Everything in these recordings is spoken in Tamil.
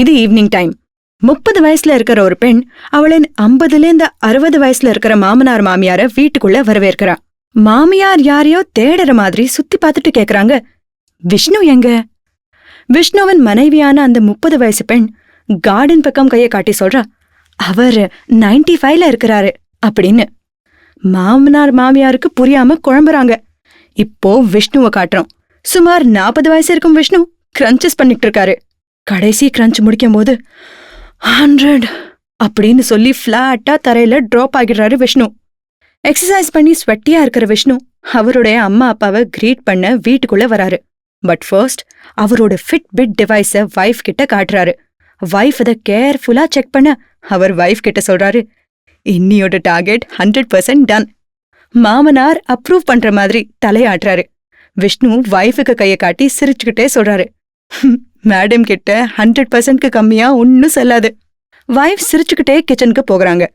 இது ஈவினிங் டைம். 30 வயசுல இருக்கிற ஒரு பெண் அவளின் 50லேருந்து 60 வயசுல இருக்கிற மாமனார் மாமியார வீட்டுக்குள்ள வரவேற்கிறா. மாமியார் யாரையோ தேடுற மாதிரி சுத்தி பார்த்துட்டு கேக்குறாங்க, விஷ்ணு எங்க? விஷ்ணுவின் மனைவியான அந்த 30 வயசு பெண் கார்டன் பக்கம் கையை காட்டி சொல்றா, அவர் 95ல இருக்கிறாரு அப்படின்னு. மாமனார் மாமியாருக்கு புரியாம குழம்புறாங்க. இப்போ விஷ்ணுவை காட்டுறோம். சுமார் 40 வயசு இருக்கும் விஷ்ணு கிரன்ச்சஸ் பண்ணிட்டு இருக்காரு. கடைசி கிரன்ச் முடிக்கும் போது 100 அப்படின்னு சொல்லி ஃபிளாட்டா தரையில டிராப் ஆகிடுறாரு விஷ்ணு. எக்ஸசைஸ் பண்ணி ஸ்வெட்டியா இருக்கிற விஷ்ணு அவருடைய அம்மா அப்பாவை கிரீட் பண்ண வீட்டுக்குள்ள வராரு. பட் ஃபர்ஸ்ட் அவரோட ஃபிட்பிட் டிவைஸ வைஃப் கிட்ட காட்டுறாரு. வைஃப் அதை கேர்ஃபுல்லா செக் பண்ண அவர் வைஃப் கிட்ட சொல்றாரு, இன்னியோட டார்கெட் 100% டன். மாமனார் அப்ரூவ் பண்ற மாதிரி தலையாட்டுறாரு. விஷ்ணு வைஃபுக்கு கையை காட்டி சிரிச்சுக்கிட்டே சொல்றாரு, மேடம் கிட்ட 100%க்கு கம்மியா ஒன்னும் செல்லாது. வைஃப் சிரிச்சுக்கிட்டே கிச்சனுக்கு போகிறாங்க.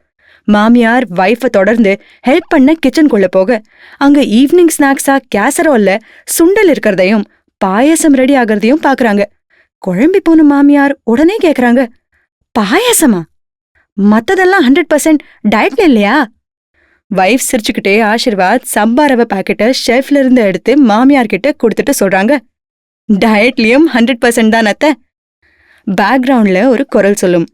மாமியார் வைஃபை தொடர்ந்து ஹெல்ப் பண்ண கிச்சனுக்குள்ள போக அங்க ஈவினிங் ஸ்நாக்ஸா கேசரோல்ல சுண்டல் இருக்கிறதையும் பாயசம் ரெடி ஆகிறதையும் பாக்குறாங்க. குழம்பி போன மாமியார் உடனே கேக்குறாங்க, பாயசமா? மத்ததெல்லாம் 100% டயட்ல இல்லையா? வைஃப் சிரிச்சுக்கிட்டே ஆசீர்வாத் சம்பா ரவை பாக்கெட்டை ஷெல்ஃப்ல இருந்து எடுத்து மாமியார் கிட்ட கொடுத்துட்டு சொல்றாங்க, டயட்லயும் 100% தான் அத்தை. பேக்ரவுண்ட்ல ஒரு குரல் சொல்லும்,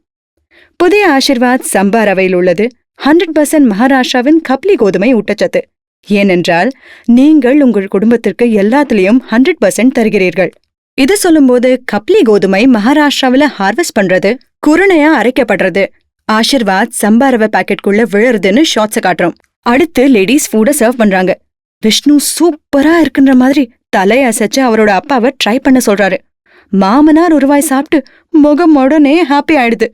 புதிய ஆசீர்வாத் சம்பா ரவையில் உள்ளது 100% மகாராஷ்டிராவின் கப்லி கோதுமை ஊட்டச்சத்து. ஏனென்றால் நீங்கள் உங்கள் குடும்பத்திற்கு எல்லாத்துலயும் 100% தருகிறீர்கள். இது சொல்லும்போது கப்லி கோதுமை மகாராஷ்டிராவில ஹார்வெஸ்ட் பண்றது, குருணையா அரைக்கப்படுறது, ஆசீர்வாத் சம்பா ரவை பாக்கெட்குள்ள விழுறதுன்னு ஷார்ட்ஸை காட்டுறோம். அடுத்து லேடிஸ் ஃபுட்டை சர்வ் பண்றாங்க. விஷ்ணு சூப்பரா இருக்குன்ற மாதிரி தலையசைச்சு அவரோட அப்பாவை ட்ரை பண்ண சொல்றாரு. மாமனார் ஒரு வாய் சாப்பிட்டு முகம் உடனே ஹாப்பி ஆயிடுது.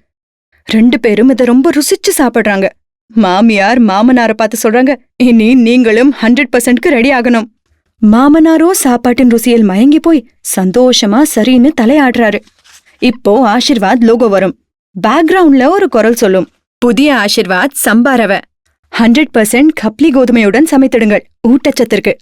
2 பேரும் இதை ரொம்ப ருசிச்சு சாப்பிடுறாங்க. மாமியார் மாமனாரை பார்த்து சொல்றாங்க, இனி நீங்களும் 100%க்கு ரெடி ஆகணும். மாமனாரோ சாப்பாட்டின் ருசியில் மயங்கி போய் சந்தோஷமா சரின்னு தலையாடுறாரு. இப்போ ஆசீர்வாத் லோகோ வரும். பேக்ரவுண்ட்ல ஒரு குரல் சொல்லும், புதிய ஆசீர்வாத் சம்பா ரவை 100% கப்லி கோதுமையுடன் சமைத்திடுங்கள் ஊட்டச்சத்திற்கு.